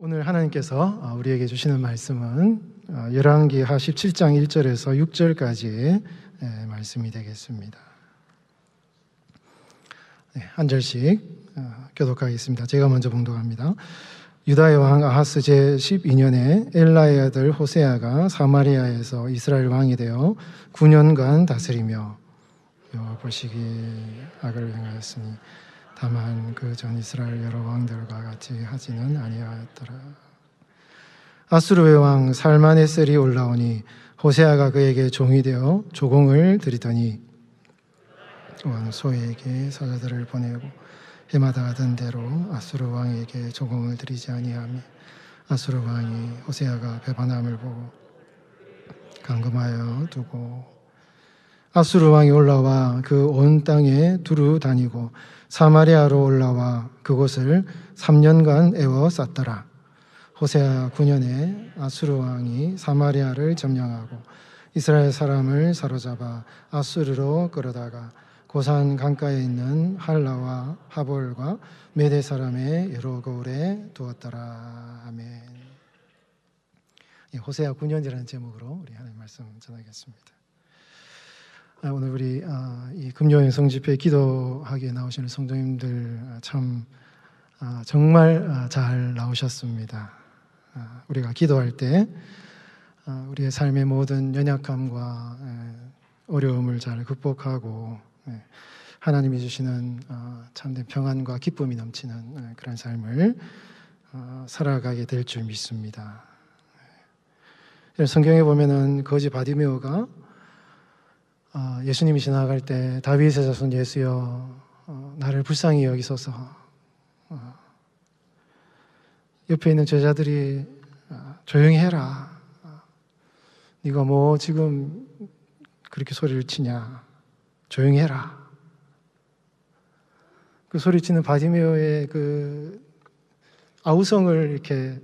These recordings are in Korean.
오늘 하나님께서 우리에게 주시는 말씀은 열왕기하 17장 1절에서 6절까지의 말씀이 되겠습니다. 한 절씩 교독하겠습니다. 제가 먼저 봉독합니다. 유다의 왕 아하스 제12년에 엘라의 아들 호세아가 사마리아에서 이스라엘 왕이 되어 9년간 다스리며 여호와 보시기에 악을 행하였으니 다만 그 전 이스라엘 여러 왕들과 같이 하지는 아니하였더라. 아수르의 왕 살마네셀이 올라오니 호세아가 그에게 종이 되어 조공을 드리더니 왕 소에게 사자들을 보내고 해마다 하던 대로 아수르 왕에게 조공을 드리지 아니하며 아수르 왕이 호세아가 배반함을 보고 감금하여 두고 아수르 왕이 올라와 그 온 땅에 두루 다니고 사마리아로 올라와 그곳을 3년간 에워쌌더라. 호세아 9년에 아수르 왕이 사마리아를 점령하고 이스라엘 사람을 사로잡아 아수르로 끌어다가 고산 강가에 있는 할라와 하볼과 메대 사람의 여러 거울에 두었더라. 아멘. 호세아 9년이라는 제목으로 우리 하나님 말씀 전하겠습니다. 오늘 우리 이 금요일 성집회 기도하기에 나오시는 성도님들 참 정말 잘 나오셨습니다. 우리가 기도할 때 우리의 삶의 모든 연약함과 어려움을 잘 극복하고 하나님이 주시는 참된 평안과 기쁨이 넘치는 그런 삶을 살아가게 될 줄 믿습니다. 성경에 보면은 거지 바디메오가 예수님이 지나갈 때 다윗의 자손 예수여 나를 불쌍히 여기소서, 옆에 있는 제자들이 조용히 해라, 네가 뭐 지금 그렇게 소리를 치냐, 조용히 해라. 그 소리치는 바디메오의 그 아우성을 이렇게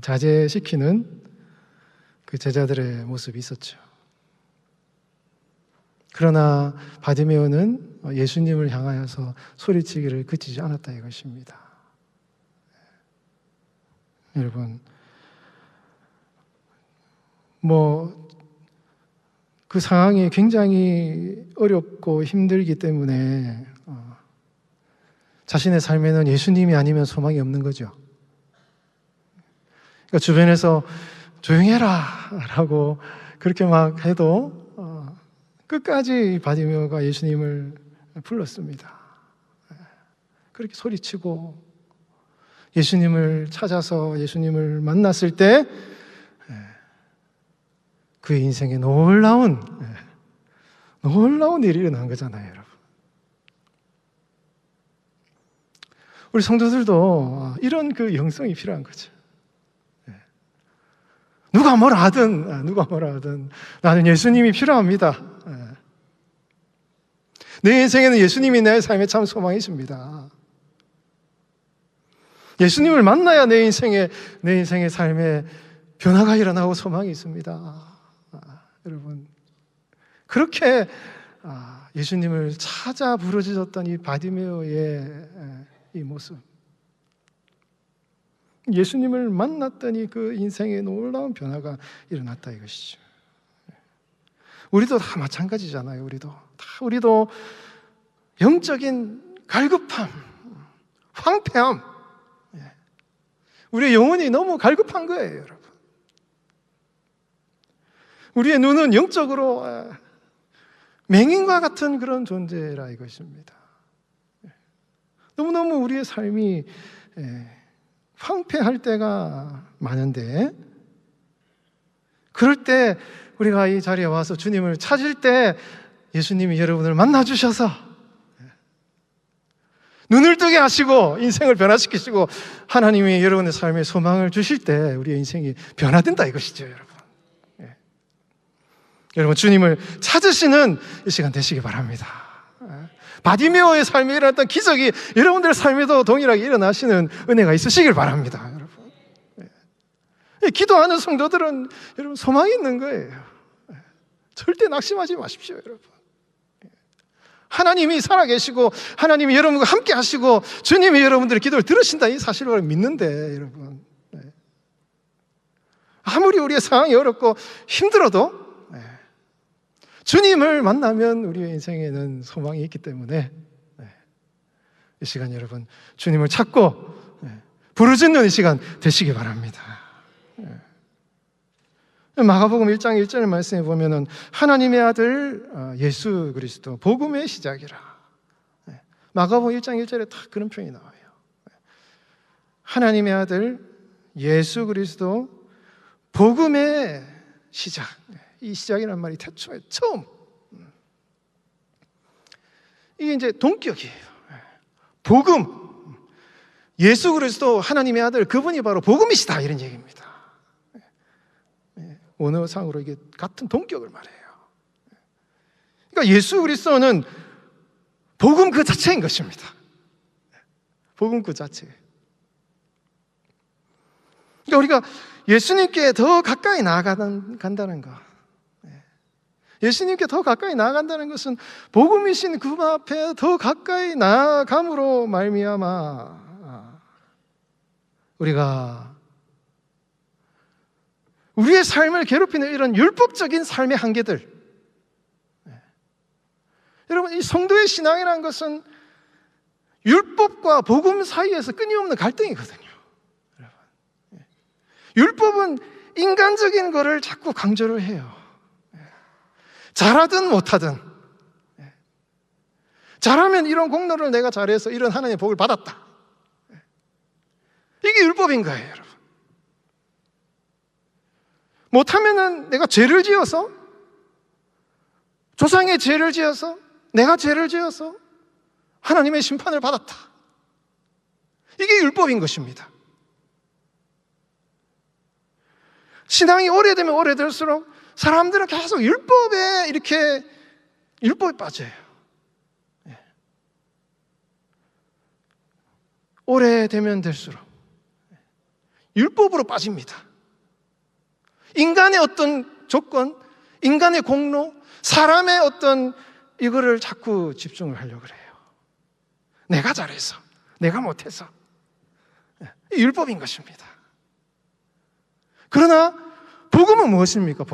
자제시키는 그 제자들의 모습이 있었죠. 그러나 바디메오는 예수님을 향하여서 소리치기를 그치지 않았다 이것입니다. 여러분, 그 상황이 굉장히 어렵고 힘들기 때문에 자신의 삶에는 예수님이 아니면 소망이 없는 거죠. 그러니까 주변에서 조용해라 라고 그렇게 막 해도 끝까지 바디메오가 예수님을 불렀습니다. 그렇게 소리치고 예수님을 찾아서 예수님을 만났을 때 그의 인생에 놀라운 일이 일어난 거잖아요, 여러분. 우리 성도들도 이런 그 영성이 필요한 거죠. 누가 뭐라 하든 나는 예수님이 필요합니다. 내 인생에는 예수님이 내 삶의 참 소망이십니다. 예수님을 만나야 내 인생의 삶에 변화가 일어나고 소망이 있습니다. 여러분, 그렇게 예수님을 찾아 부르짖었던 이 바디메오의 이 모습, 예수님을 만났더니 그 인생에 놀라운 변화가 일어났다 이것이죠. 우리도 다 마찬가지잖아요. 우리도 영적인 갈급함, 황폐함, 우리의 영혼이 너무 갈급한 거예요, 여러분. 우리의 눈은 영적으로 맹인과 같은 그런 존재라 이것입니다. 너무너무 우리의 삶이 황폐할 때가 많은데, 그럴 때 우리가 이 자리에 와서 주님을 찾을 때 예수님이 여러분을 만나주셔서 눈을 뜨게 하시고 인생을 변화시키시고 하나님이 여러분의 삶에 소망을 주실 때 우리의 인생이 변화된다 이것이죠, 여러분. 여러분, 주님을 찾으시는 이 시간 되시기 바랍니다. 바디메오의 삶에 일어났던 기적이 여러분들의 삶에도 동일하게 일어나시는 은혜가 있으시길 바랍니다, 여러분. 기도하는 성도들은 여러분 소망이 있는 거예요. 절대 낙심하지 마십시오, 여러분. 하나님이 살아계시고 하나님이 여러분과 함께 하시고 주님이 여러분들의 기도를 들으신다 이 사실을 믿는데 여러분, 아무리 우리의 상황이 어렵고 힘들어도 주님을 만나면 우리의 인생에는 소망이 있기 때문에 이 시간 여러분 주님을 찾고 부르짖는 이 시간 되시기 바랍니다. 마가복음 1장 1절 말씀에 보면은 하나님의 아들 예수 그리스도 복음의 시작이라. 마가복음 1장 1절에 딱 그런 표현이 나와요. 하나님의 아들 예수 그리스도 복음의 시작. 이 시작이라는 말이 태초에 처음. 이게 이제 동격이에요. 복음. 예수 그리스도 하나님의 아들 그분이 바로 복음이시다 이런 얘기입니다. 원어상으로 이게 같은 동격을 말해요. 그러니까 예수 그리스도는 복음 그 자체인 것입니다. 복음 그 자체. 그러니까 우리가 예수님께 더 가까이 나아간다는 것, 예수님께 더 가까이 나아간다는 것은 복음이신 그 앞에 더 가까이 나아감으로 말미암아 우리가 우리의 삶을 괴롭히는 이런 율법적인 삶의 한계들, 여러분 이 성도의 신앙이라는 것은 율법과 복음 사이에서 끊임없는 갈등이거든요. 율법은 인간적인 거를 자꾸 강조를 해요. 잘하든 못하든, 잘하면 이런 공로를 내가 잘해서 이런 하나님의 복을 받았다. 이게 율법인 거예요, 여러분. 못하면은 내가 죄를 지어서, 조상의 죄를 지어서, 내가 죄를 지어서 하나님의 심판을 받았다. 이게 율법인 것입니다. 신앙이 오래되면 오래될수록 사람들은 계속 율법에 빠져요. 오래되면 될수록 율법으로 빠집니다. 인간의 어떤 조건, 인간의 공로, 사람의 어떤 이거를 자꾸 집중을 하려고 그래요. 내가 잘해서, 내가 못해서. 율법인 것입니다. 그러나 복음은 무엇입니까?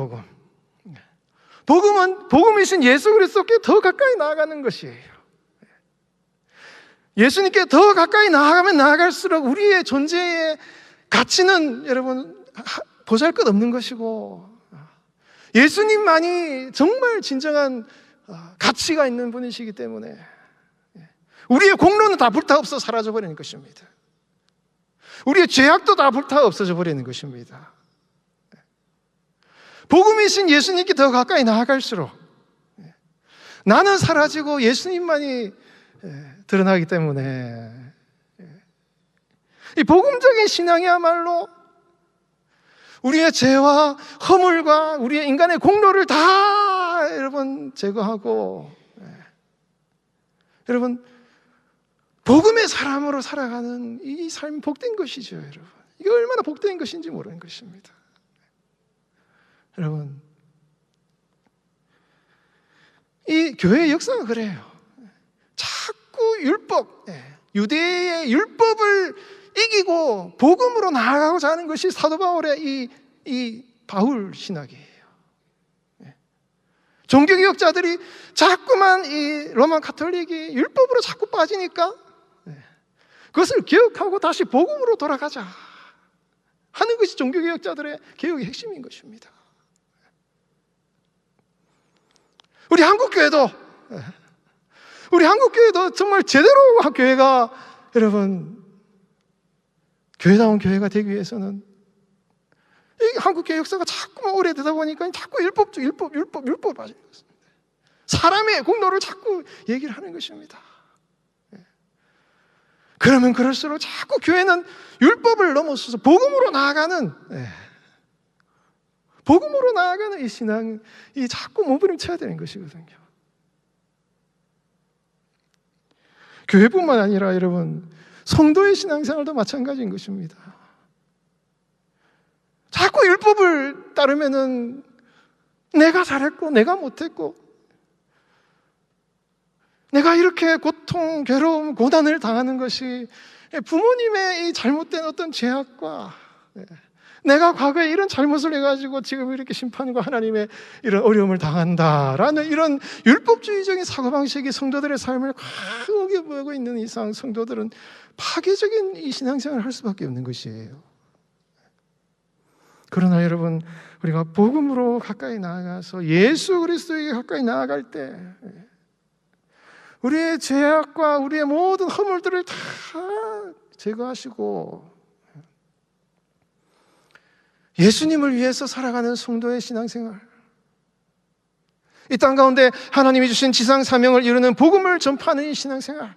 복음은 복음이신 예수 그리스도께 더 가까이 나아가는 것이에요. 예수님께 더 가까이 나아가면 나아갈수록 우리의 존재의 가치는 여러분 보잘것없는 것이고, 예수님만이 정말 진정한 가치가 있는 분이시기 때문에 우리의 공로는 다 불타 없어 사라져 버리는 것입니다. 우리의 죄악도 다 불타 없어져 버리는 것입니다. 복음이신 예수님께 더 가까이 나아갈수록 나는 사라지고 예수님만이 드러나기 때문에 이 복음적인 신앙이야말로 우리의 죄와 허물과 우리의 인간의 공로를 다 여러분 제거하고, 여러분 복음의 사람으로 살아가는 이 삶이 복된 것이죠. 여러분 이게 얼마나 복된 것인지 모르는 것입니다. 여러분 이 교회의 역사가 그래요. 자꾸 율법, 유대의 율법을 이기고 복음으로 나아가고자 하는 것이 사도 바울의 이 바울 신학이에요. 종교개혁자들이 자꾸만 이 로마 카톨릭이 율법으로 자꾸 빠지니까 그것을 개혁하고 다시 복음으로 돌아가자 하는 것이 종교개혁자들의 개혁의 핵심인 것입니다. 우리 한국교회도 정말 제대로 교회가 여러분 교회다운 교회가 되기 위해서는 이 한국교회 역사가 자꾸만 오래되다 보니까 자꾸 율법 빠지는 것입니다. 사람의 공로를 자꾸 얘기를 하는 것입니다. 그러면 그럴수록 자꾸 교회는 율법을 넘어서서 복음으로 나아가는 이 신앙이 자꾸 몸부림쳐야 되는 것이거든요. 교회뿐만 아니라 여러분 성도의 신앙생활도 마찬가지인 것입니다. 자꾸 율법을 따르면은 내가 잘했고 내가 못했고 내가 이렇게 고통, 괴로움, 고난을 당하는 것이 부모님의 이 잘못된 어떤 죄악과 내가 과거에 이런 잘못을 해가지고 지금 이렇게 심판과 하나님의 이런 어려움을 당한다라는 이런 율법주의적인 사고방식이 성도들의 삶을 크게 보고 있는 이상 성도들은 파괴적인 이 신앙생활을 할 수밖에 없는 것이에요. 그러나 여러분, 우리가 복음으로 가까이 나아가서 예수 그리스도에게 가까이 나아갈 때 우리의 죄악과 우리의 모든 허물들을 다 제거하시고 예수님을 위해서 살아가는 성도의 신앙생활, 이 땅 가운데 하나님이 주신 지상 사명을 이루는 복음을 전파하는 이 신앙생활,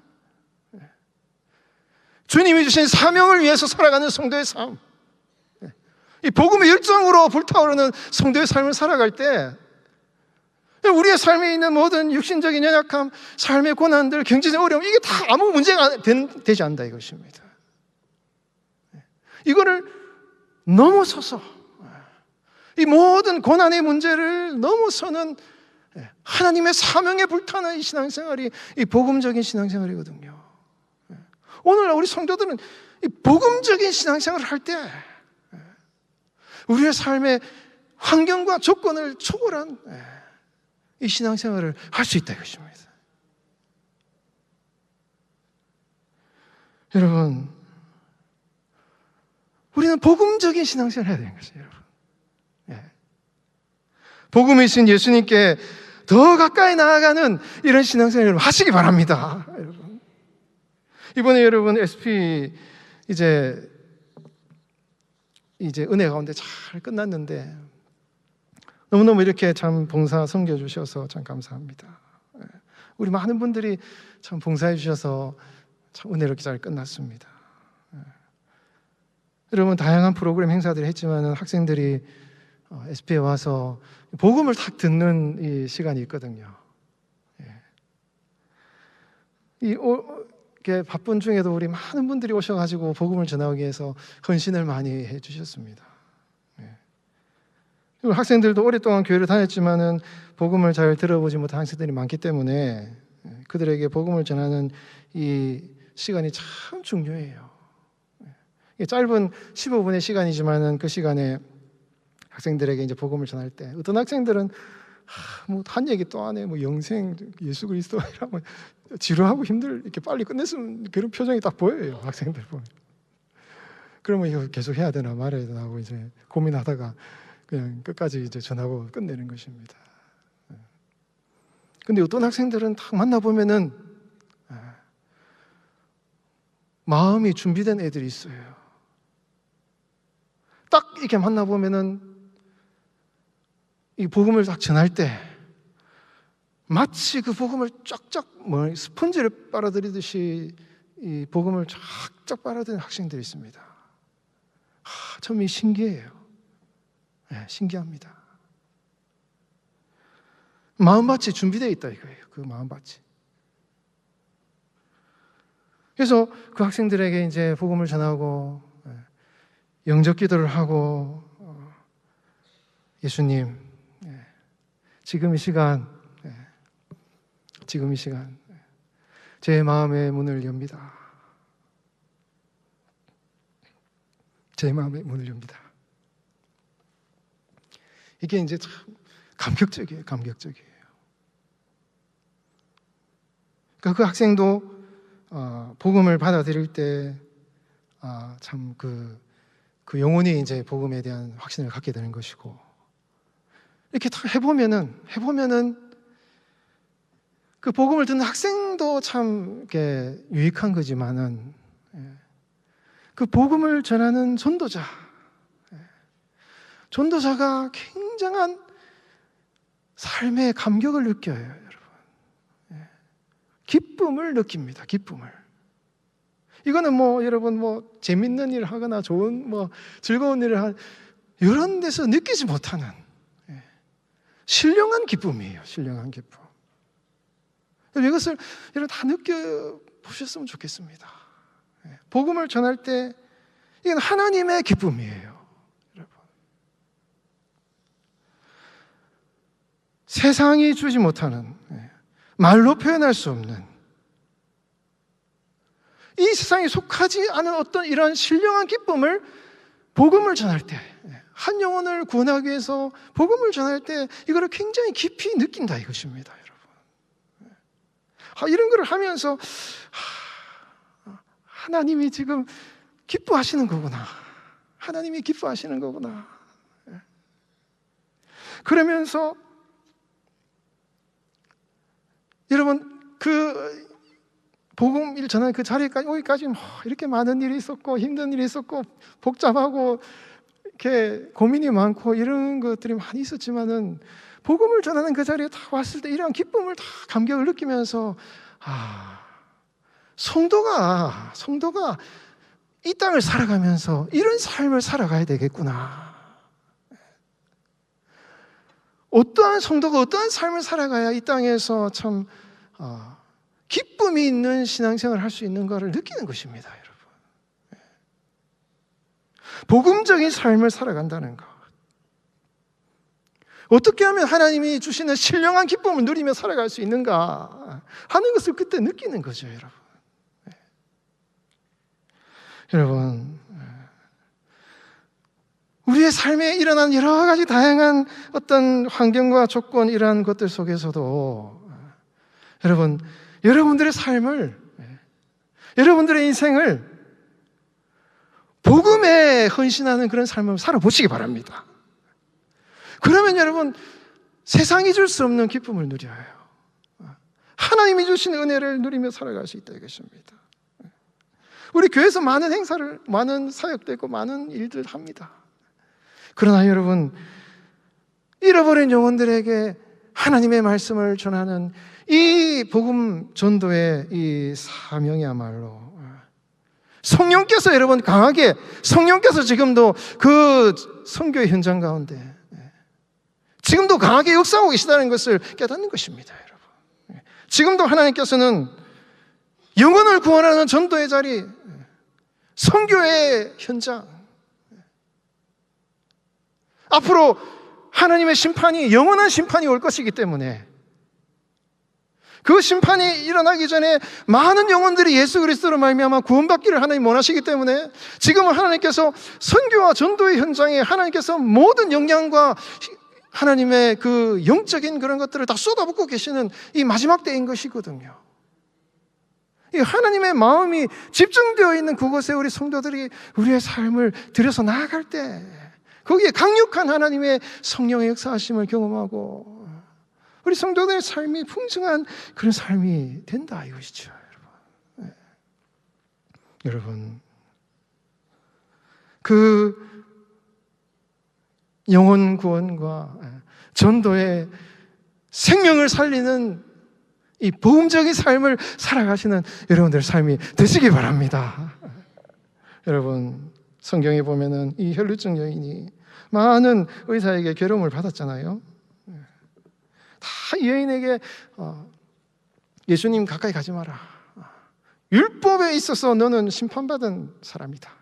주님이 주신 사명을 위해서 살아가는 성도의 삶, 이 복음의 열정으로 불타오르는 성도의 삶을 살아갈 때 우리의 삶에 있는 모든 육신적인 연약함, 삶의 고난들, 경제적 어려움, 이게 다 아무 문제가 되지 않는다 이것입니다. 이거를 넘어서서 이 모든 고난의 문제를 넘어서는 하나님의 사명에 불타는 이 신앙생활이 이 복음적인 신앙생활이거든요. 오늘날 우리 성도들은 이 복음적인 신앙생활을 할 때 우리의 삶의 환경과 조건을 초월한 이 신앙생활을 할 수 있다 이것입니다. 여러분, 우리는 복음적인 신앙생활을 해야 되는 것이에요, 여러분. 복음이신 예수님께 더 가까이 나아가는 이런 신앙생활을 하시기 바랍니다, 여러분. 이번에 여러분 SP 이제 은혜 가운데 잘 끝났는데 너무너무 이렇게 참 봉사 섬겨주셔서 참 감사합니다. 우리 많은 분들이 참 봉사해 주셔서 참 은혜롭게 잘 끝났습니다. 여러분, 다양한 프로그램 행사들을 했지만 학생들이 SP에 와서 복음을 딱 듣는 이 시간이 있거든요. 이렇게 바쁜 중에도 우리 많은 분들이 오셔가지고 복음을 전하기 위해서 헌신을 많이 해주셨습니다. 그리고 학생들도 오랫동안 교회를 다녔지만은 복음을 잘 들어보지 못한 학생들이 많기 때문에 그들에게 복음을 전하는 이 시간이 참 중요해요. 짧은 15분의 시간이지만은 그 시간에 학생들에게 이제 복음을 전할 때 어떤 학생들은 뭐 한 얘기 또 안 해, 뭐 영생 예수 그리스도라고 지루하고 이렇게 빨리 끝냈으면 그런 표정이 딱 보여요, 학생들 보면. 그러면 이거 계속 해야 되나 말아야 되나 하고 이제 고민하다가 그냥 끝까지 이제 전하고 끝내는 것입니다. 근데 어떤 학생들은 딱 만나보면은 마음이 준비된 애들이 있어요. 딱 이렇게 만나보면은 이 복음을 딱 전할 때 마치 그 복음을 쫙쫙 스펀지를 빨아들이듯이 이 복음을 쫙쫙 빨아들이는 학생들이 있습니다. 참 신기해요. 신기합니다. 마음밭이 준비되어 있다 이거예요. 그 마음밭이. 그래서 그 학생들에게 이제 복음을 전하고 영접 기도를 하고 예수님, 지금 이 시간 제 마음의 문을 엽니다. 제 마음의 문을 엽니다. 이게 이제 참 감격적이에요. 그러니까 그 학생도 복음을 받아들일 때 참 그 영혼이 이제 복음에 대한 확신을 갖게 되는 것이고, 이렇게 다 해보면은 그 복음을 듣는 학생도 참 이렇게 유익한 거지만은 그 복음을 전하는 전도자가 굉장한 삶의 감격을 느껴요, 여러분. 기쁨을 느낍니다. 기쁨을. 이거는 뭐 여러분 뭐 재밌는 일을 하거나 좋은 뭐 즐거운 일을 한 이런 데서 느끼지 못하는 신령한 기쁨이에요. 신령한 기쁨. 이것을 여러분 다 느껴보셨으면 좋겠습니다. 복음을 전할 때 이건 하나님의 기쁨이에요, 여러분. 세상이 주지 못하는, 말로 표현할 수 없는, 이 세상에 속하지 않은 어떤 이런 신령한 기쁨을 복음을 전할 때, 한 영혼을 구원하기 위해서 복음을 전할 때 이거를 굉장히 깊이 느낀다 이것입니다, 여러분. 이런 걸 하면서 하나님이 지금 기뻐하시는 거구나. 하나님이 기뻐하시는 거구나. 그러면서 여러분, 그 복음을 전하는 그 자리까지 오기까지 이렇게 많은 일이 있었고 힘든 일이 있었고 복잡하고 이렇게 고민이 많고 이런 것들이 많이 있었지만은 복음을 전하는 그 자리에 딱 왔을 때 이러한 기쁨을 다 감격을 느끼면서 성도가 이 땅을 살아가면서 이런 삶을 살아가야 되겠구나. 어떠한 성도가 어떠한 삶을 살아가야 이 땅에서 참 기쁨이 있는 신앙생활을 할 수 있는가를 느끼는 것입니다, 여러분. 복음적인 삶을 살아간다는 것. 어떻게 하면 하나님이 주시는 신령한 기쁨을 누리며 살아갈 수 있는가 하는 것을 그때 느끼는 거죠, 여러분. 여러분, 우리의 삶에 일어난 여러 가지 다양한 어떤 환경과 조건, 이러한 것들 속에서도 여러분, 여러분들의 삶을, 여러분들의 인생을 복음에 헌신하는 그런 삶을 살아보시기 바랍니다. 그러면 여러분, 세상이 줄 수 없는 기쁨을 누려요. 하나님이 주신 은혜를 누리며 살아갈 수 있다 이것입니다. 우리 교회에서 많은 행사를, 많은 사역도 있고 많은 일들 합니다. 그러나 여러분, 잃어버린 영혼들에게 하나님의 말씀을 전하는 이 복음 전도의 이 사명이야말로 성령께서 여러분 강하게, 성령께서 지금도 그 선교의 현장 가운데 지금도 강하게 역사하고 계시다는 것을 깨닫는 것입니다, 여러분. 지금도 하나님께서는 영혼을 구원하는 전도의 자리, 선교의 현장, 앞으로 하나님의 심판이, 영원한 심판이 올 것이기 때문에 그 심판이 일어나기 전에 많은 영혼들이 예수 그리스도로 말미암아 구원받기를 하나님 원하시기 때문에 지금은 하나님께서 선교와 전도의 현장에 하나님께서 모든 역량과 하나님의 그 영적인 그런 것들을 다 쏟아붓고 계시는 이 마지막 때인 것이거든요. 이 하나님의 마음이 집중되어 있는 그곳에 우리 성도들이 우리의 삶을 들여서 나아갈 때 거기에 강력한 하나님의 성령의 역사하심을 경험하고 우리 성도들의 삶이 풍성한 그런 삶이 된다 이것이죠, 여러분. 여러분, 그 영혼 구원과 전도의 생명을 살리는 이 복음적인 삶을 살아가시는 여러분들의 삶이 되시기 바랍니다. 여러분, 성경에 보면은 이 혈루증 여인이 많은 의사에게 괴로움을 받았잖아요. 다 이 여인에게 예수님 가까이 가지 마라. 율법에 있어서 너는 심판받은 사람이다.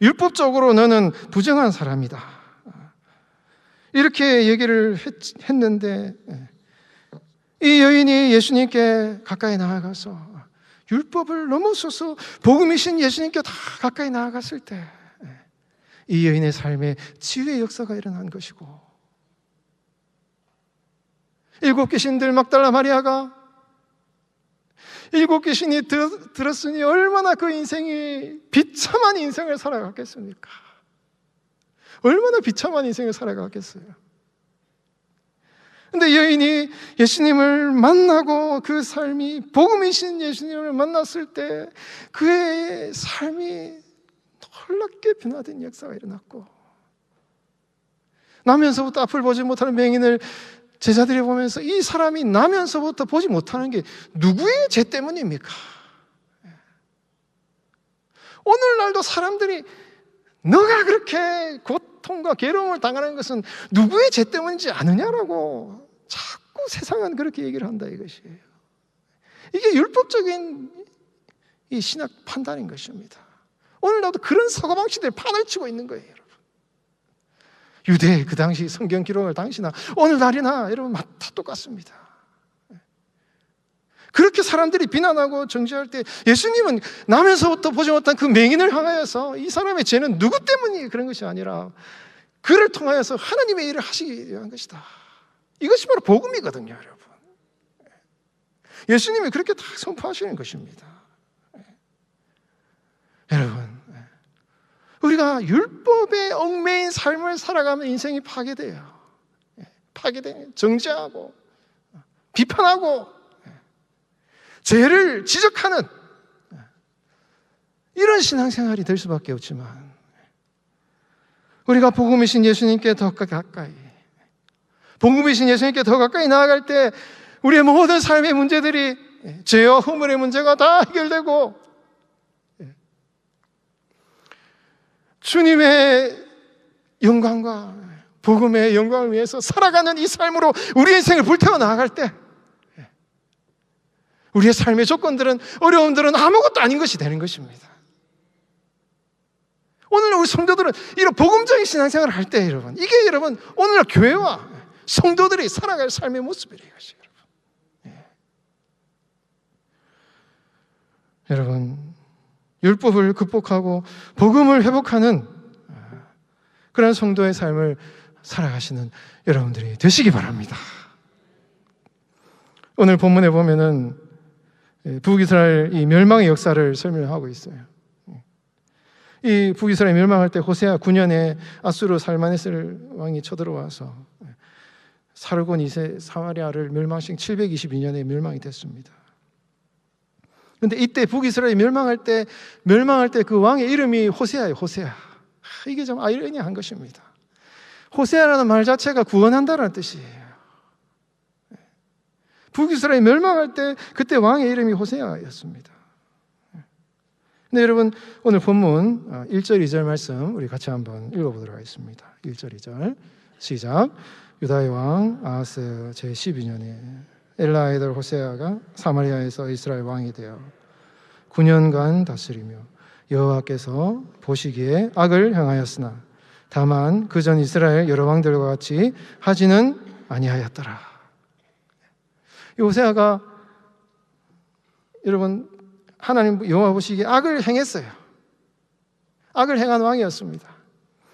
율법적으로 너는 부정한 사람이다. 이렇게 얘기를 했는데 이 여인이 예수님께 가까이 나아가서 율법을 넘어서서 복음이신 예수님께 다 가까이 나아갔을 때 이 여인의 삶에 치유의 역사가 일어난 것이고, 일곱 귀신들 막달라 마리아가 일곱 귀신이 들었으니 얼마나 그 인생이 비참한 인생을 살아갔겠습니까? 얼마나 비참한 인생을 살아갔겠어요. 근데 여인이 예수님을 만나고 그 삶이 복음이신 예수님을 만났을 때 그의 삶이 놀랍게 변화된 역사가 일어났고, 나면서부터 앞을 보지 못하는 맹인을 제자들이 보면서 이 사람이 나면서부터 보지 못하는 게 누구의 죄 때문입니까? 오늘날도 사람들이 너가 그렇게 고통과 괴로움을 당하는 것은 누구의 죄 때문인지 아느냐라고 자꾸 세상은 그렇게 얘기를 한다 이것이에요. 이게 율법적인 이 신학 판단인 것입니다. 오늘날도 그런 사고방식들 판을 치고 있는 거예요, 여러분. 유대 그 당시 성경 기록을 당시나 오늘날이나 여러분 다 똑같습니다. 그렇게 사람들이 비난하고 정죄할 때 예수님은 나면서부터 보지 못한 그 맹인을 향하여서 이 사람의 죄는 누구 때문이 그런 것이 아니라 그를 통하여서 하나님의 일을 하시기 위한 것이다. 이것이 바로 복음이거든요, 여러분. 예수님이 그렇게 다 선포하시는 것입니다. 여러분, 우리가 율법에 얽매인 삶을 살아가면 인생이 파괴돼요. 파괴돼요. 정죄하고 비판하고 죄를 지적하는 이런 신앙생활이 될 수밖에 없지만, 우리가 복음이신 예수님께 더 가까이, 복음이신 예수님께 더 가까이 나아갈 때 우리의 모든 삶의 문제들이, 죄와 허물의 문제가 다 해결되고 주님의 영광과 복음의 영광을 위해서 살아가는 이 삶으로 우리의 인생을 불태워 나아갈 때 우리의 삶의 조건들은, 어려움들은 아무것도 아닌 것이 되는 것입니다. 오늘 우리 성도들은 이런 복음적인 신앙생활을 할 때, 여러분, 이게 여러분 오늘날 교회와 성도들이 살아갈 삶의 모습이래요, 이것이, 여러분, 율법을 극복하고 복음을 회복하는 그런 성도의 삶을 살아가시는 여러분들이 되시기 바랍니다. 오늘 본문에 보면은 북이스라엘 이 멸망의 역사를 설명하고 있어요. 이 북이스라엘 멸망할 때 호세아 9년에 아수르 살마네스 왕이 쳐들어와서 사르곤 2세 사마리아를 멸망시킨 722년에 멸망이 됐습니다. 그런데 이때 북이스라엘이 멸망할 때 그 왕의 이름이 호세아예요. 호세아. 이게 좀 아이러니한 것입니다. 호세아라는 말 자체가 구원한다는 뜻이에요. 북이스라엘이 멸망할 때 그때 왕의 이름이 호세아였습니다. 근데 여러분, 오늘 본문 1절 2절 말씀 우리 같이 한번 읽어보도록 하겠습니다. 1절 2절 시작. 유다의 왕 아하스 제12년에 엘라의 아들 호세아가 사마리아에서 이스라엘 왕이 되어 9년간 다스리며 여호와께서 보시기에 악을 행하였으나 다만 그전 이스라엘 여러 왕들과 같이 하지는 아니하였더라. 이 호세아가 여러분 하나님 여호와 보시기에 악을 행했어요. 악을 행한 왕이었습니다.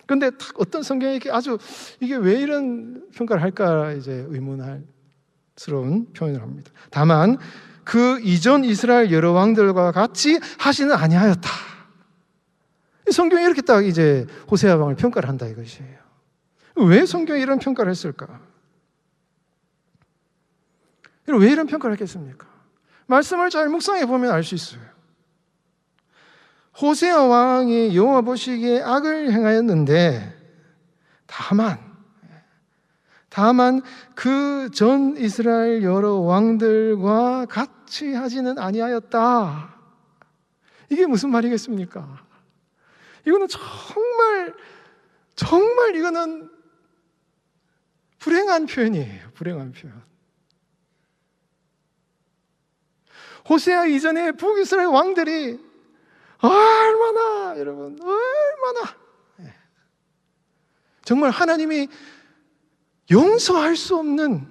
그런데 어떤 성경에 아주 이게 왜 이런 평가를 할까 이제 의문스러운 표현을 합니다. 다만 그 이전 이스라엘 여러 왕들과 같이 하지는 아니하였다. 성경이 이렇게 딱 이제 호세아 왕을 평가를 한다 이것이에요. 왜 성경이 이런 평가를 했을까? 왜 이런 평가를 했겠습니까? 말씀을 잘 묵상해 보면 알 수 있어요. 호세아 왕이 여호와 보시기에 악을 행하였는데 다만 그 전 이스라엘 여러 왕들과 같이 하지는 아니하였다. 이게 무슨 말이겠습니까? 이거는 정말 이거는 불행한 표현이에요. 불행한 표현. 호세아 이전에 북이스라엘 왕들이 얼마나 정말 하나님이 용서할 수 없는,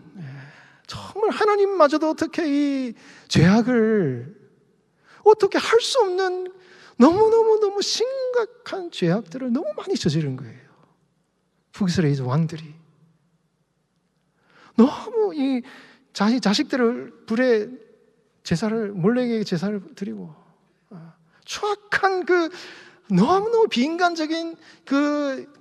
정말 하나님마저도 어떻게 이 죄악을 어떻게 할 수 없는 너무 심각한 죄악들을 너무 많이 저지른 거예요. 북이스라엘 왕들이 너무 이 자식들을 불에 제사를 몰래에게 제사를 드리고 추악한 그 너무너무 비인간적인 그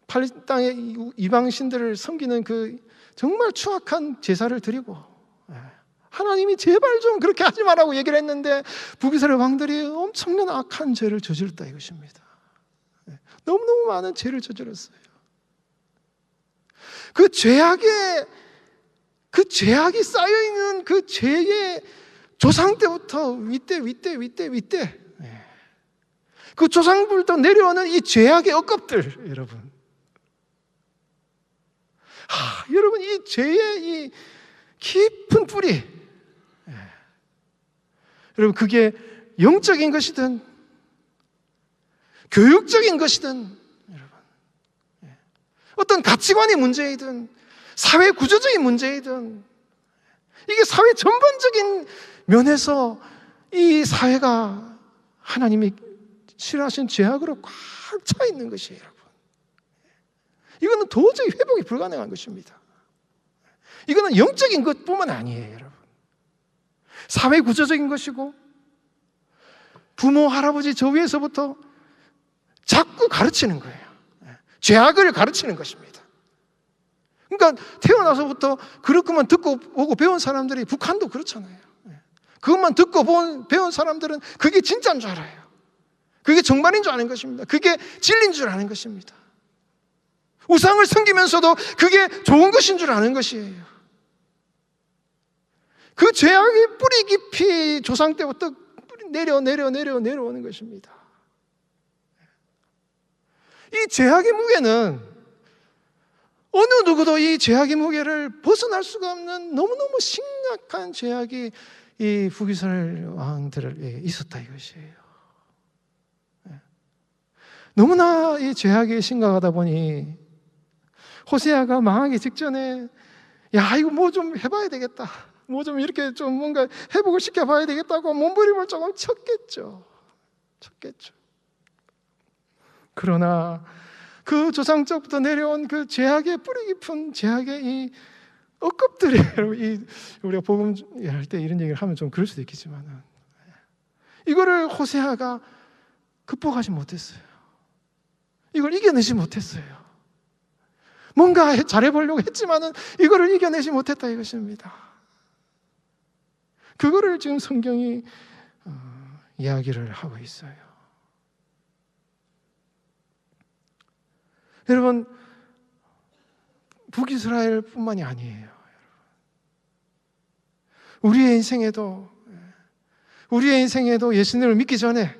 팔레스타인 땅의 이방 신들을 섬기는 그 정말 추악한 제사를 드리고, 하나님이 제발 좀 그렇게 하지 말라고 얘기를 했는데 북이스라엘 왕들이 엄청난 악한 죄를 저질렀다 이것입니다. 너무너무 많은 죄를 저질렀어요. 그 죄악이 쌓여있는 그 죄의 조상 때부터 윗대 그 조상부터 내려오는 이 죄악의 억압들, 여러분 이 죄의 이 깊은 뿌리, 여러분 그게 영적인 것이든 교육적인 것이든 어떤 가치관의 문제이든 사회 구조적인 문제이든 이게 사회 전반적인 면에서 이 사회가 하나님이 싫어하신 죄악으로 꽉 차 있는 것이에요, 여러분. 이거는 도저히 회복이 불가능한 것입니다. 이거는 영적인 것뿐만 아니에요, 여러분. 사회 구조적인 것이고, 부모, 할아버지 저 위에서부터 자꾸 가르치는 거예요. 죄악을 가르치는 것입니다. 그러니까 태어나서부터 그렇게만 듣고 보고 배운 사람들이, 북한도 그렇잖아요. 그것만 듣고 배운 사람들은 그게 진짜인 줄 알아요. 그게 정말인 줄 아는 것입니다. 그게 진리인 줄 아는 것입니다. 우상을 섬기면서도 그게 좋은 것인 줄 아는 것이에요. 그 죄악이 뿌리 깊이 조상 때부터 내려오는 것입니다. 이 죄악의 무게는 어느 누구도 이 죄악의 무게를 벗어날 수가 없는 너무너무 심각한 죄악이 이 북이스라엘 왕들에게 있었다 이것이에요. 너무나 이 죄악이 심각하다 보니 호세아가 망하기 직전에 야, 이거 뭐 좀 해봐야 되겠다, 뭐 좀 이렇게 좀 뭔가 회복을 시켜봐야 되겠다고 몸부림을 조금 쳤겠죠. 그러나 그 조상적부터 내려온 그 죄악의 뿌리 깊은 죄악의 이 억급들이, 우리가 복음 할 때 이런 얘기를 하면 좀 그럴 수도 있겠지만 이거를 호세아가 극복하지 못했어요. 이걸 이겨내지 못했어요. 뭔가 잘해보려고 했지만은 이거를 이겨내지 못했다 이것입니다. 그거를 지금 성경이 이야기를 하고 있어요. 여러분, 북이스라엘 뿐만이 아니에요. 우리의 인생에도 예수님을 믿기 전에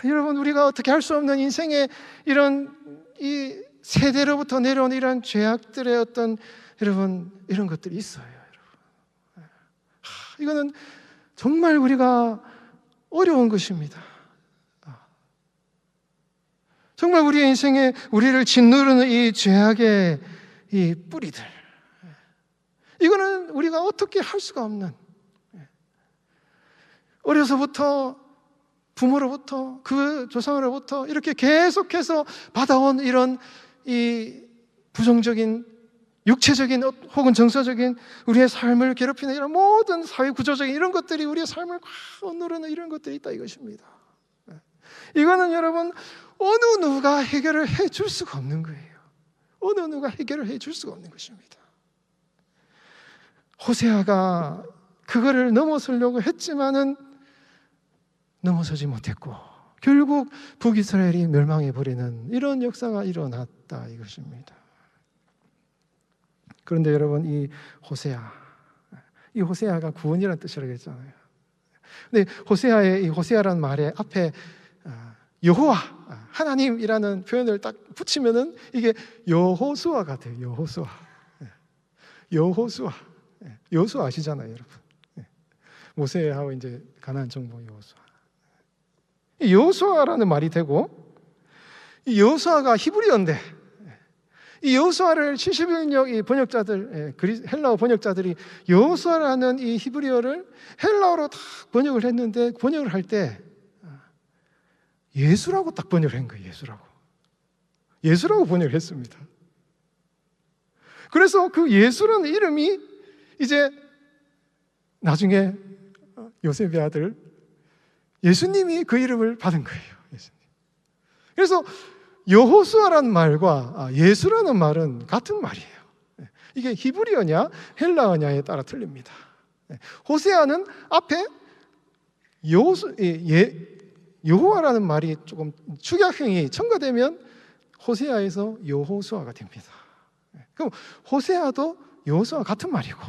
여러분, 우리가 어떻게 할 수 없는 인생의 이런 이 세대로부터 내려온 이런 죄악들의 어떤 여러분 이런 것들이 있어요. 여러분, 이거는 정말 우리가 어려운 것입니다. 정말 우리의 인생에 우리를 짓누르는 이 죄악의 이 뿌리들, 이거는 우리가 어떻게 할 수가 없는, 어려서부터 부모로부터 그 조상으로부터 이렇게 계속해서 받아온 이런 이 부정적인 육체적인 혹은 정서적인 우리의 삶을 괴롭히는 이런 모든 사회 구조적인 이런 것들이 우리의 삶을 꽉 누르는 이런 것들이 있다 이것입니다. 이거는 여러분 어느 누가 해결을 해줄 수가 없는 거예요. 어느 누가 해결을 해줄 수가 없는 것입니다. 호세아가 그거를 넘어서려고 했지만은 넘어서지 못했고 결국 북이스라엘이 멸망해버리는 이런 역사가 일어났다 이것입니다. 그런데 여러분, 이 호세아가 구원이라는 뜻이라고 했잖아요. 근데 호세아의 이 호세아라는 말에 앞에 여호와, 하나님이라는 표현을 딱 붙이면은 이게 여호수아 같아요. 여호수아 아시잖아요, 여러분. 모세하고 이제 가나안 정복 여호수아. 여호수아라는 말이 되고, 이 여호수아가 히브리어인데 이 여호수아를 71년 이 번역자들, 헬라어 번역자들이 여호수아라는 이 히브리어를 헬라어로 다 번역을 했는데, 번역을 할 때 예수라고 딱 번역을 한 거예요. 예수라고 번역을 했습니다. 그래서 그 예수라는 이름이 이제 나중에 요셉의 아들 예수님이 그 이름을 받은 거예요. 예수님. 그래서 여호수아라는 말과 예수라는 말은 같은 말이에요. 이게 히브리어냐 헬라어냐에 따라 틀립니다. 호세아는 앞에 여호와라는 말이 조금 축약형이 첨가되면 호세아에서 여호수아가 됩니다. 그럼 호세아도 여호수아 같은 말이고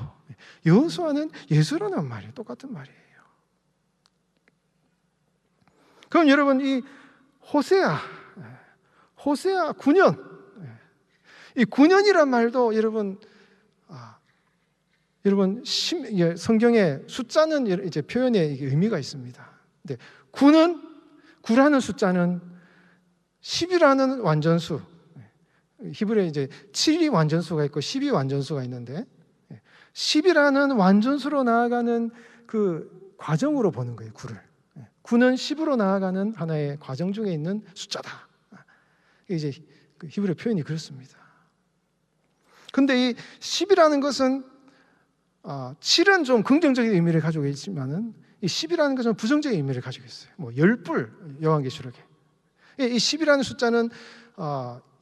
여호수아는 예수라는 말이 똑같은 말이에요. 그럼 여러분, 이 호세아 9년, 이 9년이란 말도 여러분 성경의 숫자는 이제 표현에 의미가 있습니다. 근데 9라는 숫자는 10이라는 완전수, 히브리어에 이제 7이 완전수가 있고 10이 완전수가 있는데 10이라는 완전수로 나아가는 그 과정으로 보는 거예요. 9를. 9는 10으로 나아가는 하나의 과정 중에 있는 숫자다. 이제 그 히브리 표현이 그렇습니다. 근데 이 10이라는 것은 7은 좀 긍정적인 의미를 가지고 있지만은 이 10이라는 것은 부정적인 의미를 가지고 있어요. 뭐 10뿔 요한계시록에. 이 10이라는 숫자는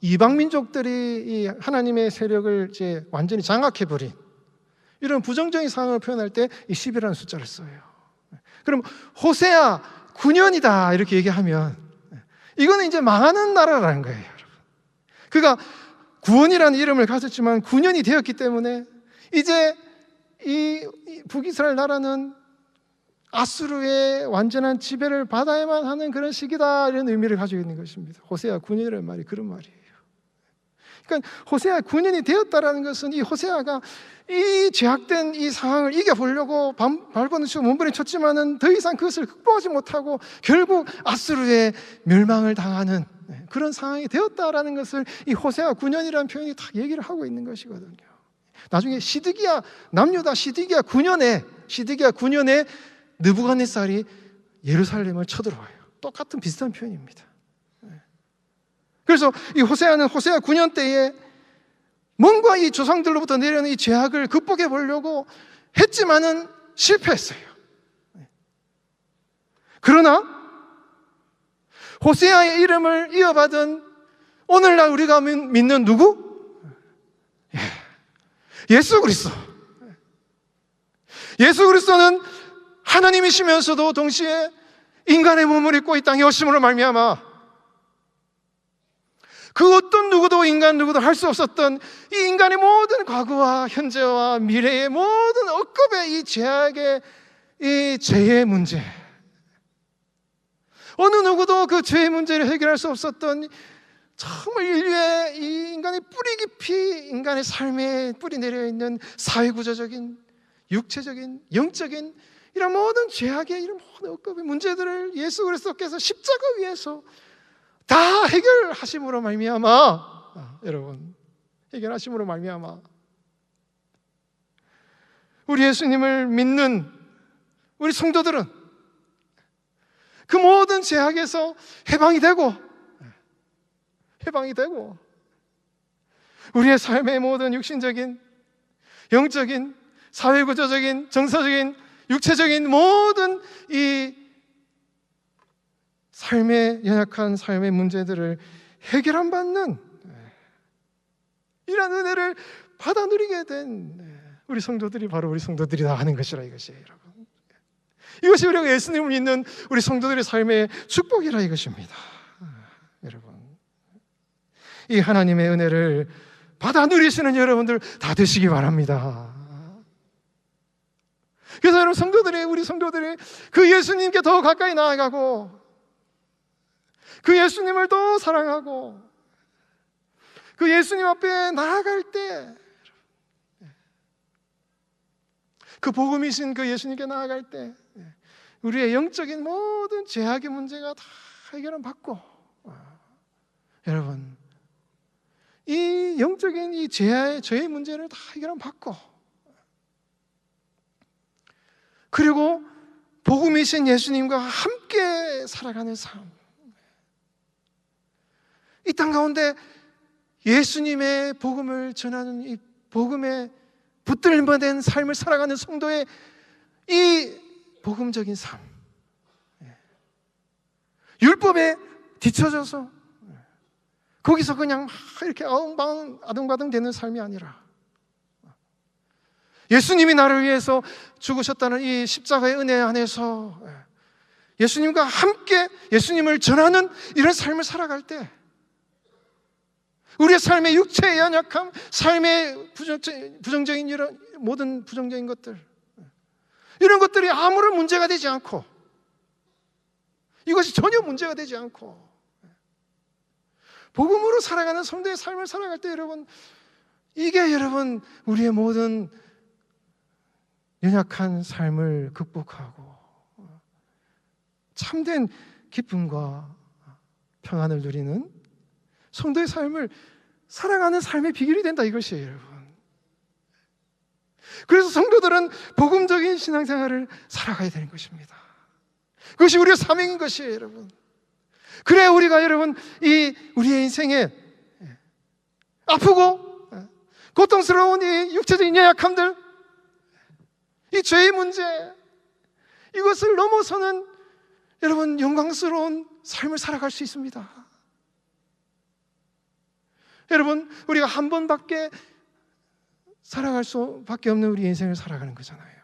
이방 민족들이 이 하나님의 세력을 이제 완전히 장악해 버린 이런 부정적인 상황을 표현할 때 이 10이라는 숫자를 써요. 그럼 호세아 9년이다 이렇게 얘기하면 이거는 이제 망하는 나라라는 거예요, 여러분. 그가 구원이라는 이름을 가졌지만 9년이 되었기 때문에 이제 이 북이스라엘 나라는 아수르의 완전한 지배를 받아야만 하는 그런 시기다, 이런 의미를 가지고 있는 것입니다. 호세아 9년이라는 말이 그런 말이에요. 그러니까 호세아 9년이 되었다라는 것은 이 호세아가 이 죄악된 이 상황을 이겨보려고 발버둥치고 몸부림쳤지만은 더 이상 그것을 극복하지 못하고 결국 아수르의 멸망을 당하는 그런 상황이 되었다라는 것을 이 호세아 9년이라는 표현이 다 얘기를 하고 있는 것이거든요. 나중에 남유다 시드기야 9년에 느부갓네살이 예루살렘을 쳐들어와요. 똑같은 비슷한 표현입니다. 그래서 이 호세아는 호세아 9년 때에 뭔가 이 조상들로부터 내려오는 이 죄악을 극복해 보려고 했지만은 실패했어요. 그러나 호세아의 이름을 이어받은 오늘날 우리가 믿는 누구? 예수 그리스도. 예수 그리스도는 하나님이시면서도 동시에 인간의 몸을 입고 이 땅에 오심으로 말미암아 그 어떤 인간 누구도 할 수 없었던 이 인간의 모든 과거와 현재와 미래의 모든 억겁의 이 죄악의 이 죄의 문제, 어느 누구도 그 죄의 문제를 해결할 수 없었던 정말 인류의 이 인간의 뿌리 깊이 인간의 삶에 뿌리 내려 있는 사회구조적인, 육체적인, 영적인 이런 모든 죄악의 이런 모든 억겁의 문제들을 예수 그리스도께서 십자가 위에서 다 해결하심으로 말미암아, 여러분, 해결하심으로 말미암아 우리 예수님을 믿는 우리 성도들은 그 모든 죄악에서 해방이 되고 우리의 삶의 모든 육신적인, 영적인, 사회구조적인, 정서적인, 육체적인 모든 이 삶의 연약한 삶의 문제들을 해결함 받는 이런 은혜를 받아 누리게 된 우리 성도들이 바로 우리 성도들이다 하는 것이라 이것이에요, 여러분. 이것이 우리가 예수님을 믿는 우리 성도들의 삶의 축복이라 이것입니다. 여러분, 이 하나님의 은혜를 받아 누리시는 여러분들 다 되시기 바랍니다. 그래서 여러분 우리 성도들이 그 예수님께 더 가까이 나아가고 그 예수님을 더 사랑하고 그 예수님 앞에 나아갈 때, 그 복음이신 그 예수님께 나아갈 때 우리의 영적인 모든 죄악의 문제가 다 해결은 받고, 여러분, 이 영적인 이 죄의 문제를 다 해결은 받고, 그리고 복음이신 예수님과 함께 살아가는 삶, 이 땅 가운데 예수님의 복음을 전하는 이 복음에 붙들림받은 삶을 살아가는 성도의 이 복음적인 삶, 율법에 뒤처져서 거기서 그냥 이렇게 아등바등 되는 삶이 아니라 예수님이 나를 위해서 죽으셨다는 이 십자가의 은혜 안에서 예수님과 함께 예수님을 전하는 이런 삶을 살아갈 때 우리의 삶의 육체의 연약함, 삶의 부정적인 이런 모든 부정적인 것들, 이런 것들이 아무런 문제가 되지 않고, 이것이 전혀 문제가 되지 않고 복음으로 살아가는 성도의 삶을 살아갈 때, 여러분, 이게 여러분 우리의 모든 연약한 삶을 극복하고 참된 기쁨과 평안을 누리는 성도의 삶을 살아가는 삶의 비결이 된다 이것이에요, 여러분. 그래서 성도들은 복음적인 신앙생활을 살아가야 되는 것입니다. 그것이 우리의 사명인 것이에요, 여러분. 그래야 우리가 여러분 우리의 인생에 아프고 고통스러운 이 육체적인 연약함들, 이 죄의 문제, 이것을 넘어서는 여러분 영광스러운 삶을 살아갈 수 있습니다. 여러분, 우리가 한 번밖에 살아갈 수밖에 없는 우리 인생을 살아가는 거잖아요.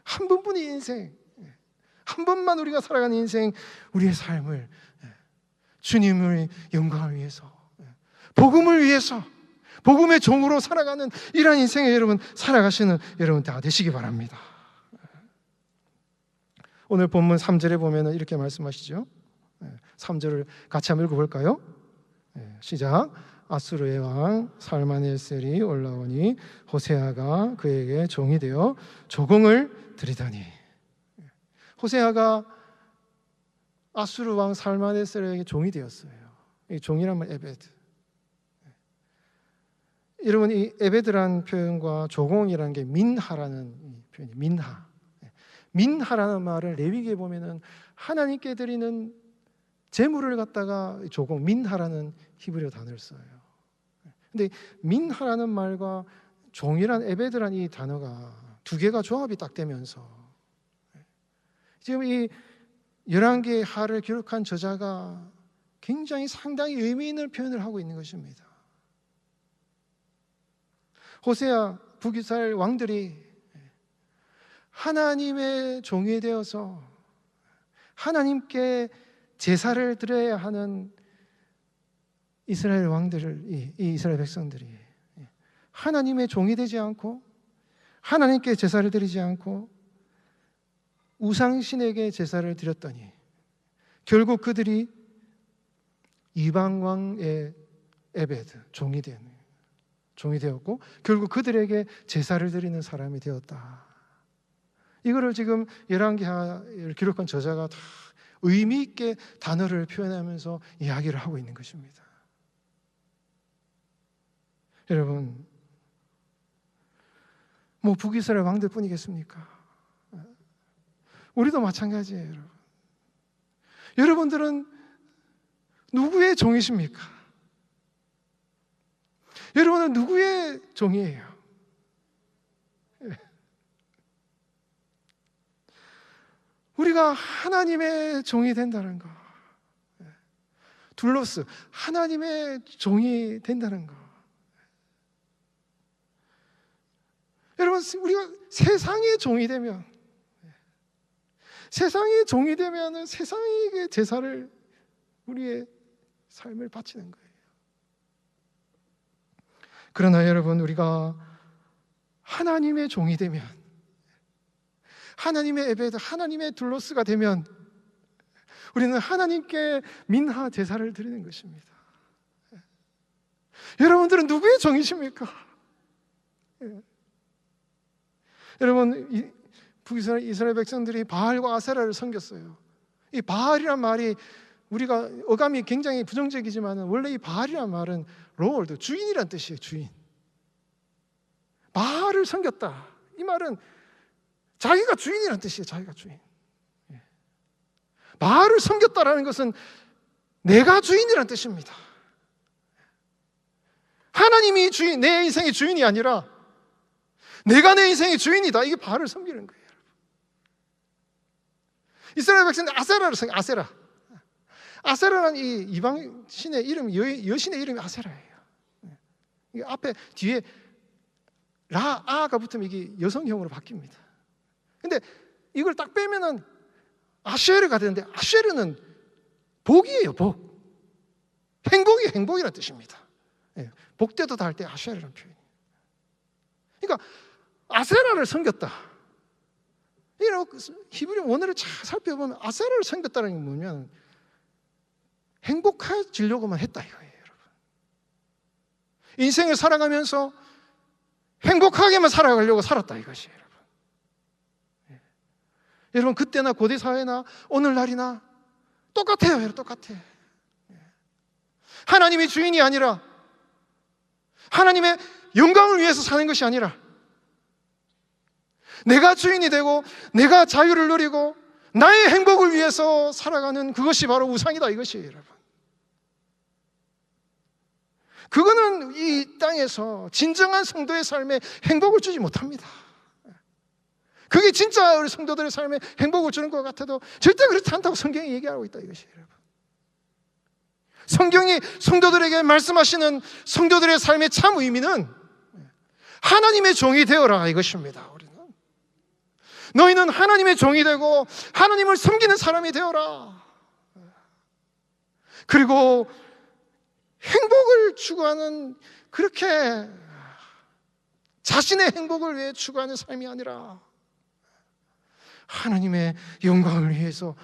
한 번뿐인 인생, 한 번만 우리가 살아가는 인생, 우리의 삶을 주님의 영광을 위해서, 복음을 위해서, 복음의 종으로 살아가는 이러한 인생에 여러분 살아가시는 여러분 다 되시기 바랍니다. 오늘 본문 3절에 보면 이렇게 말씀하시죠. 3절을 같이 한번 읽어볼까요? 시작. 아수르의 왕 살마네셀이 올라오니 호세아가 그에게 종이 되어 조공을 드리더니. 호세아가 아수르 왕 살마네셀에게 종이 되었어요. 이 종이란 말 에베드. 여러분, 이 에베드라는 표현과 조공이라는 게 민하라는 표현이 민하. 민하라는 말을 레위기에 보면은 하나님께 드리는 제물을 갖다가 조공, 민하라는 히브리어 단어를 써요. 근데 민하라는 말과 종이란 에베드라는 이 단어가 두 개가 조합이 딱 되면서 지금 이 11개의 하를 기록한 저자가 굉장히 상당히 의미 있는 표현을 하고 있는 것입니다. 호세아, 북이스라엘 왕들이 하나님의 종이 되어서 하나님께 제사를 드려야 하는 이스라엘 왕들을, 이 이스라엘 백성들이 하나님의 종이 되지 않고 하나님께 제사를 드리지 않고 우상신에게 제사를 드렸더니 결국 그들이 이방 왕의 에베드, 종이 되었고 결국 그들에게 제사를 드리는 사람이 되었다. 이거를 지금 열왕기하를 기록한 저자가 다 의미 있게 단어를 표현하면서 이야기를 하고 있는 것입니다. 여러분, 뭐 북이스라엘 왕들뿐이겠습니까? 우리도 마찬가지예요, 여러분. 여러분들은 누구의 종이십니까? 여러분은 누구의 종이에요? 우리가 하나님의 종이 된다는 거, 둘로스 하나님의 종이 된다는 거. 여러분, 우리가 세상의 종이 되면 세상에게 제사를, 우리의 삶을 바치는 거예요. 그러나 여러분, 우리가 하나님의 종이 되면, 하나님의 에베드, 하나님의 둘로스가 되면 우리는 하나님께 민하 제사를 드리는 것입니다. 여러분들은 누구의 종이십니까? 여러분, 이스라엘 백성들이 바알과 아세라를 섬겼어요. 이 바알이란 말이 우리가 어감이 굉장히 부정적이지만 원래 이 바알이란 말은 롤드, 주인이란 뜻이에요. 주인. 바알을 섬겼다, 이 말은 자기가 주인이란 뜻이에요. 자기가 주인. 바알을 섬겼다라는 것은 내가 주인이란 뜻입니다. 하나님이 주인, 내 인생의 주인이 아니라 내가 내 인생의 주인이다. 이게 바알을 섬기는 거예요. 이스라엘 백성들 아세라를 섬겨. 아세라는 이 이방 신의 이름, 여신의 이름이 아세라예요. 이게 앞에 뒤에 아가 붙으면 이게 여성형으로 바뀝니다. 근데 이걸 딱 빼면은 아쉐르가 되는데, 아쉐르는 복이에요. 복. 행복이라는 뜻입니다. 복대도 달 때 아쉐르라는 표현이에요. 그러니까 아세라를 섬겼다. 히브리 원어를 잘 살펴보면 아세라를 섬겼다는 게 뭐냐면 행복해지려고만 했다 이거예요, 여러분. 인생을 살아가면서 행복하게만 살아가려고 살았다 이것이에요, 여러분. 여러분, 그때나 고대 사회나 오늘날이나 똑같아요, 여러분. 똑같아요. 하나님의 주인이 아니라, 하나님의 영광을 위해서 사는 것이 아니라 내가 주인이 되고 내가 자유를 누리고 나의 행복을 위해서 살아가는 그것이 바로 우상이다, 이것이에요, 여러분. 그거는 이 땅에서 진정한 성도의 삶에 행복을 주지 못합니다. 그게 진짜 우리 성도들의 삶에 행복을 주는 것 같아도 절대 그렇지 않다고 성경이 얘기하고 있다, 이것이에요, 여러분. 성경이 성도들에게 말씀하시는 성도들의 삶의 참 의미는 하나님의 종이 되어라, 이것입니다. 우리는 너희는 하나님의 종이 되고 하나님을 섬기는 사람이 되어라. 그리고 행복을 추구하는, 그렇게 자신의 행복을 위해 추구하는 삶이 아니라 하나님의 영광을 위해서,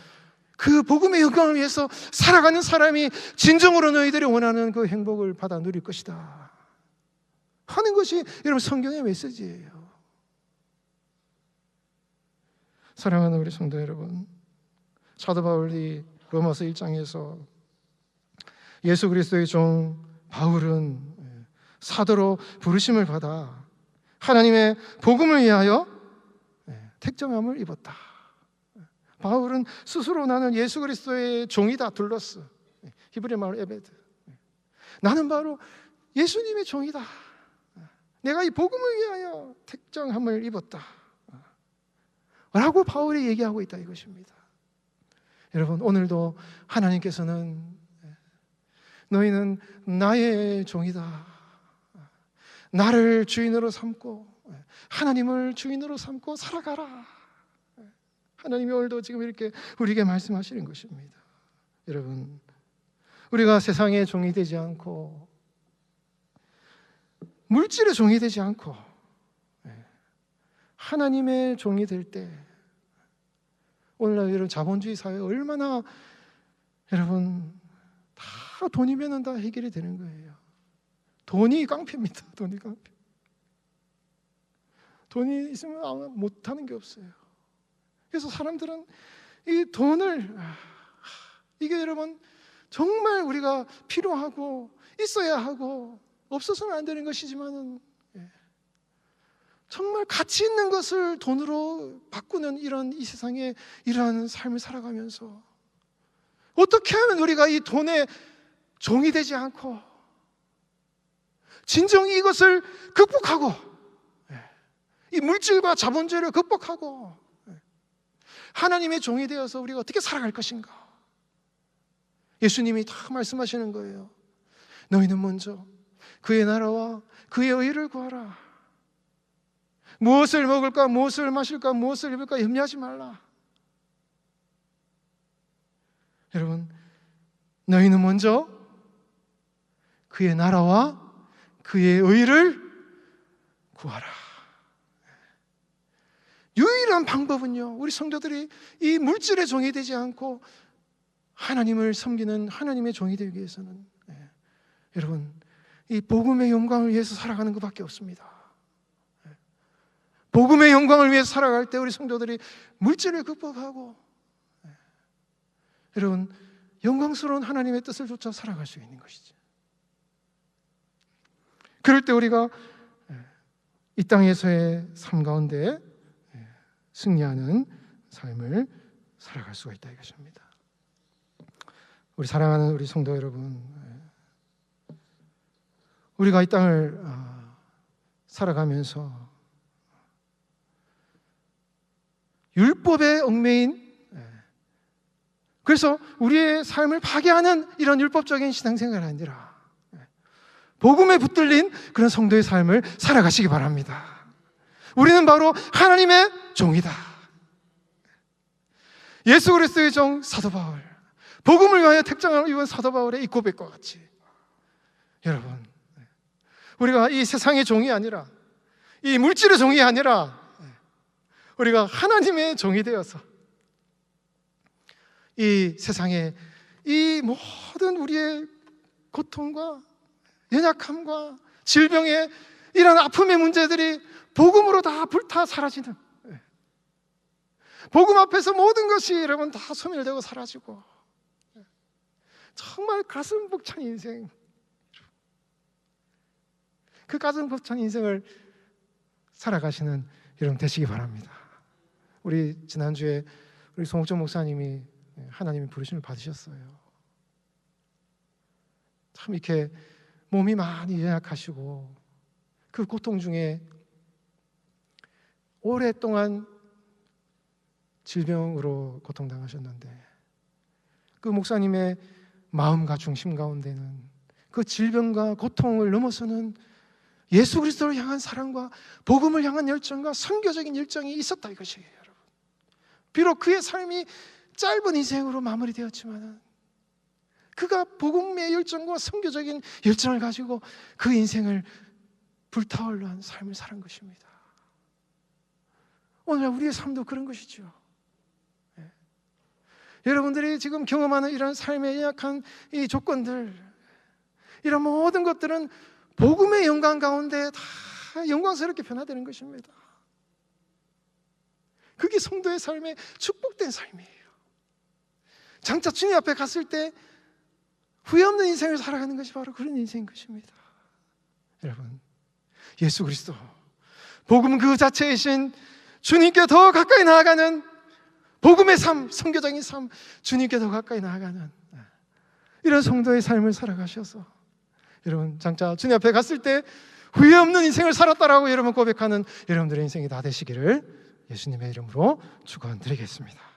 그 복음의 영광을 위해서 살아가는 사람이 진정으로 너희들이 원하는 그 행복을 받아 누릴 것이다 하는 것이 여러분 성경의 메시지예요. 사랑하는 우리 성도 여러분, 사도 바울이 로마서 1장에서 예수 그리스도의 종 바울은 사도로 부르심을 받아 하나님의 복음을 위하여 택정함을 입었다. 바울은 스스로 나는 예수 그리스도의 종이다, 둘러스, 히브리 말로 에베드, 나는 바로 예수님의 종이다, 내가 이 복음을 위하여 택정함을 입었다 라고 바울이 얘기하고 있다, 이것입니다. 여러분, 오늘도 하나님께서는 너희는 나의 종이다, 나를 주인으로 삼고 하나님을 주인으로 삼고 살아가라, 하나님이 오늘도 지금 이렇게 우리에게 말씀하시는 것입니다. 여러분, 우리가 세상의 종이 되지 않고 물질의 종이 되지 않고 하나님의 종이 될 때, 오늘날 이런 자본주의 사회 얼마나 여러분 다 돈이면 다 해결이 되는 거예요. 돈이 깡패입니다. 돈이 깡패. 돈이 있으면 아무 못하는 게 없어요. 그래서 사람들은 이 돈을, 이게 여러분 정말 우리가 필요하고 있어야 하고 없어서는 안 되는 것이지만은 정말 가치 있는 것을 돈으로 바꾸는 이런 이 세상에 이러한 삶을 살아가면서 어떻게 하면 우리가 이 돈의 종이 되지 않고 진정히 이것을 극복하고 이 물질과 자본주의를 극복하고 하나님의 종이 되어서 우리가 어떻게 살아갈 것인가? 예수님이 다 말씀하시는 거예요. 너희는 먼저 그의 나라와 그의 의를 구하라. 무엇을 먹을까, 무엇을 마실까, 무엇을 입을까 염려하지 말라. 여러분, 너희는 먼저 그의 나라와 그의 의를 구하라. 유일한 방법은요, 우리 성도들이 이 물질의 종이 되지 않고 하나님을 섬기는 하나님의 종이 되기 위해서는 여러분, 이 복음의 영광을 위해서 살아가는 것밖에 없습니다. 복음의 영광을 위해서 살아갈 때 우리 성도들이 물질을 극복하고 여러분 영광스러운 하나님의 뜻을 쫓아 살아갈 수 있는 것이죠. 그럴 때 우리가 이 땅에서의 삶 가운데 승리하는 삶을 살아갈 수가 있다, 이것입니다. 우리 사랑하는 우리 성도 여러분, 우리가 이 땅을 살아가면서 율법에 얽매인, 그래서 우리의 삶을 파괴하는 이런 율법적인 신앙생활이 아니라 복음에 붙들린 그런 성도의 삶을 살아가시기 바랍니다. 우리는 바로 하나님의 종이다. 예수 그리스도의 종 사도 바울, 복음을 위하여 택정함을 입은 사도 바울의 이 고백과 같이 여러분, 우리가 이 세상의 종이 아니라 이 물질의 종이 아니라 우리가 하나님의 종이 되어서 이 세상에 이 모든 우리의 고통과 연약함과 질병의 이런 아픔의 문제들이 복음으로 다 불타 사라지는, 복음 앞에서 모든 것이 여러분 다 소멸되고 사라지고 정말 가슴 벅찬 인생, 그 가슴 벅찬 인생을 살아가시는 여러분 되시기 바랍니다. 우리 지난주에 우리 송옥정 목사님이 하나님의 부르심을 받으셨어요. 참 이렇게 몸이 많이 연약하시고 그 고통 중에 오랫동안 질병으로 고통당하셨는데 그 목사님의 마음과 중심 가운데는 그 질병과 고통을 넘어서는 예수 그리스도를 향한 사랑과 복음을 향한 열정과 선교적인 열정이 있었다 이것이에요, 여러분. 비록 그의 삶이 짧은 인생으로 마무리되었지만 그가 복음의 열정과 선교적인 열정을 가지고 그 인생을 불타올라한 삶을 살은 것입니다. 오늘 우리의 삶도 그런 것이죠. 여러분들이 지금 경험하는 이런 삶의 연약한 이 조건들, 이런 모든 것들은 복음의 영광 가운데 다 영광스럽게 변화되는 것입니다. 그게 성도의 삶의 축복된 삶이에요. 장차 주님 앞에 갔을 때 후회 없는 인생을 살아가는 것이 바로 그런 인생인 것입니다. 여러분, 예수 그리스도 복음 그 자체이신 주님께 더 가까이 나아가는 복음의 삶, 선교적인 삶, 주님께 더 가까이 나아가는 이런 성도의 삶을 살아가셔서 여러분 장차 주님 앞에 갔을 때 후회 없는 인생을 살았다라고 여러분 고백하는 여러분들의 인생이 다 되시기를 예수님의 이름으로 축원드리겠습니다.